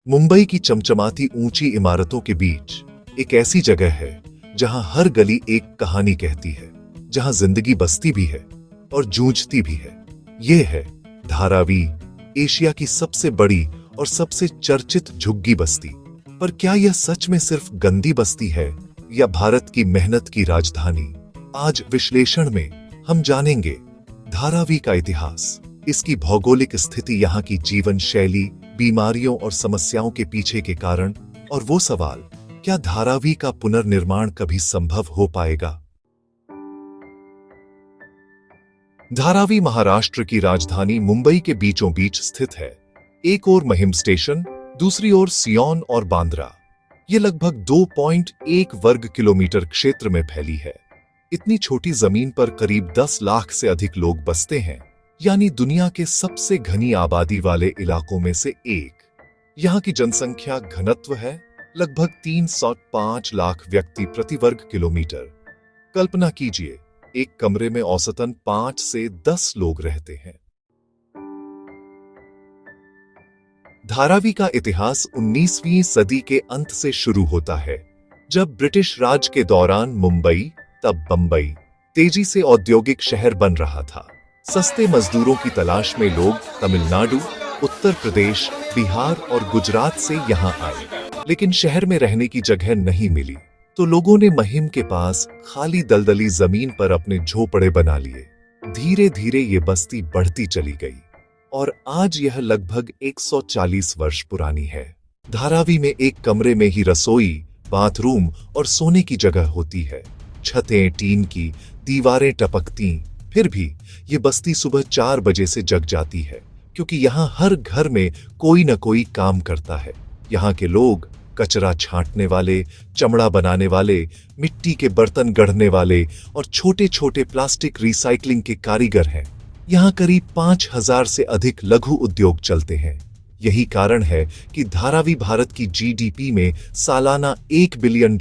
मुंबई की चमचमाती ऊंची इमारतों के बीच एक ऐसी जगह है जहां हर गली एक कहानी कहती है, जहां जिंदगी बसती भी है और जूझती भी है। ये है धारावी, एशिया की सबसे बड़ी और सबसे चर्चित झुग्गी बस्ती। पर क्या यह सच में सिर्फ गंदी बस्ती है या भारत की मेहनत की राजधानी? आज विश्लेषण में हम जानेंगे धारावी का इतिहास, इसकी भौगोलिक स्थिति, यहाँ की जीवन शैली, बीमारियों और समस्याओं के पीछे के कारण, और वो सवाल, क्या धारावी का पुनर्निर्माण कभी संभव हो पाएगा? धारावी महाराष्ट्र की राजधानी मुंबई के बीचों बीच स्थित है। एक ओर महिम स्टेशन, दूसरी ओर सियोन और बांद्रा। ये लगभग 2.1 वर्ग किलोमीटर क्षेत्र में फैली है। इतनी छोटी जमीन पर करीब 10 लाख से अधिक लोग बसते हैं, यानी दुनिया के सबसे घनी आबादी वाले इलाकों में से एक। यहाँ की जनसंख्या घनत्व है लगभग 305 लाख व्यक्ति प्रति वर्ग किलोमीटर। कल्पना कीजिए, एक कमरे में औसतन 5 से 10 लोग रहते हैं। धारावी का इतिहास 19वीं सदी के अंत से शुरू होता है, जब ब्रिटिश राज के दौरान मुंबई, तब बंबई, तेजी से औद्योगिक शहर बन रहा था। सस्ते मजदूरों की तलाश में लोग तमिलनाडु, उत्तर प्रदेश, बिहार और गुजरात से यहां आए, लेकिन शहर में रहने की जगह नहीं मिली, तो लोगों ने महिम के पास खाली दलदली जमीन पर अपने झोपड़े बना लिए। धीरे धीरे ये बस्ती बढ़ती चली गई और आज यह लगभग 140 वर्ष पुरानी है। धारावी में एक कमरे में ही रसोई, बाथरूम और सोने की जगह होती है। छतें टीन की, दीवारें टपकती, फिर भी ये बस्ती सुबह 4 बजे से जग जाती है, क्योंकि यहाँ हर घर में कोई न कोई काम करता है। यहाँ के लोग कचरा छांटने वाले, चमड़ा बनाने वाले, मिट्टी के बर्तन गढ़ने वाले और छोटे छोटे प्लास्टिक रिसाइकलिंग के कारीगर हैं। यहाँ करीब 5000 से अधिक लघु उद्योग चलते हैं। यही कारण है कि धारावी भारत की जीडीपी में सालाना $1 बिलियन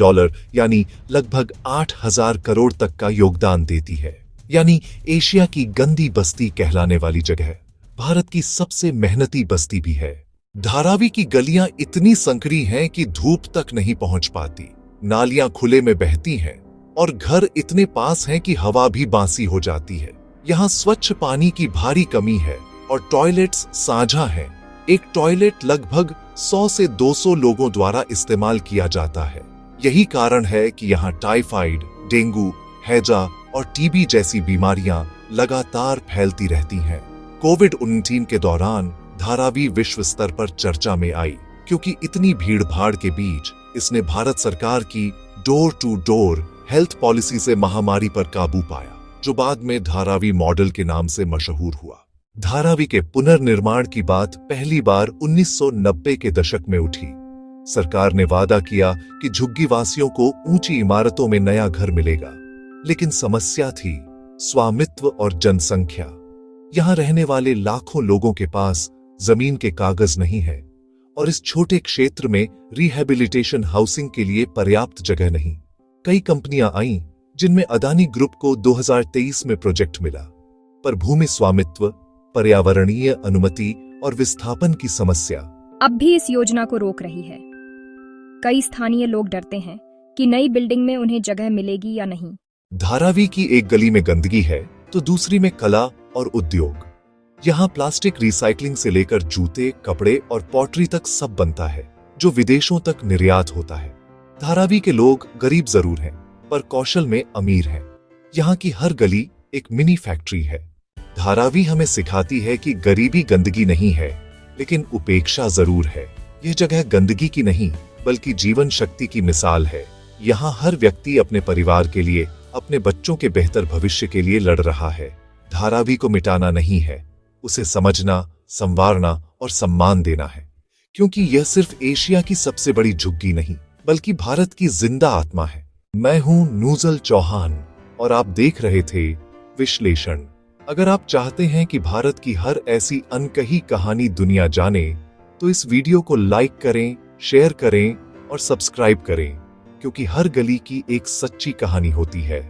यानी लगभग 8000 करोड़ तक का योगदान देती है। यानी एशिया की गंदी बस्ती कहलाने वाली जगह भारत की सबसे मेहनती बस्ती भी है। धारावी की गलियां इतनी संकरी हैं कि धूप तक नहीं पहुंच पाती, नालियां खुले में बहती हैं और घर इतने पास हैं कि हवा भी बासी हो जाती है। यहाँ स्वच्छ पानी की भारी कमी है और टॉयलेट्स साझा हैं। एक टॉयलेट लगभग 100 से 200 लोगों द्वारा इस्तेमाल किया जाता है। यही कारण है कि यहाँ टाइफाइड, डेंगू, हैजा और टीबी जैसी बीमारियां लगातार फैलती रहती हैं। कोविड-19 के दौरान धारावी विश्व स्तर पर चर्चा में आई, क्योंकि इतनी भीड़ भाड़ के बीच इसने भारत सरकार की door to door health policy से महामारी पर काबू पाया, जो बाद में धारावी मॉडल के नाम से मशहूर हुआ। धारावी के पुनर्निर्माण की बात पहली बार 1990 के दशक में उठी। सरकार ने वादा किया कि झुग्गी वासियों को ऊंची इमारतों में नया घर मिलेगा, लेकिन समस्या थी स्वामित्व और जनसंख्या। यहां रहने वाले लाखों लोगों के पास जमीन के कागज नहीं है और इस छोटे क्षेत्र में रिहैबिलिटेशन हाउसिंग के लिए पर्याप्त जगह नहीं। कई कंपनियां आईं, जिनमें अदानी ग्रुप को 2023 में प्रोजेक्ट मिला, पर भूमि स्वामित्व, पर्यावरणीय अनुमति और विस्थापन की समस्या अब भी इस योजना को रोक रही है। कई स्थानीय लोग डरते हैं कि नई बिल्डिंग में उन्हें जगह मिलेगी या नहीं। धारावी की एक गली में गंदगी है तो दूसरी में कला और उद्योग। यहाँ प्लास्टिक रिसाइकलिंग से लेकर जूते, कपड़े और पॉटरी तक सब बनता है, जो विदेशों तक निर्यात होता है। धारावी के लोग गरीब जरूर हैं, पर कौशल में अमीर हैं। यहाँ की हर गली एक मिनी फैक्ट्री है। धारावी हमें सिखाती है कि गरीबी गंदगी नहीं है, लेकिन उपेक्षा जरूर है। यह जगह गंदगी की नहीं, बल्कि जीवन शक्ति की मिसाल है। यहाँ हर व्यक्ति अपने परिवार के लिए, अपने बच्चों के बेहतर भविष्य के लिए लड़ रहा है। धारावी को मिटाना नहीं है, उसे समझना, संवारना और सम्मान देना है, क्योंकि यह सिर्फ एशिया की सबसे बड़ी झुग्गी नहीं, बल्कि भारत की जिंदा आत्मा है। मैं हूं नूजल चौहान और आप देख रहे थे विश्लेषण। अगर आप चाहते हैं कि भारत की हर ऐसी अनकही कहानी दुनिया जाने, तो इस वीडियो को लाइक करें, शेयर करें और सब्सक्राइब करें, क्योंकि हर गली की एक सच्ची कहानी होती है।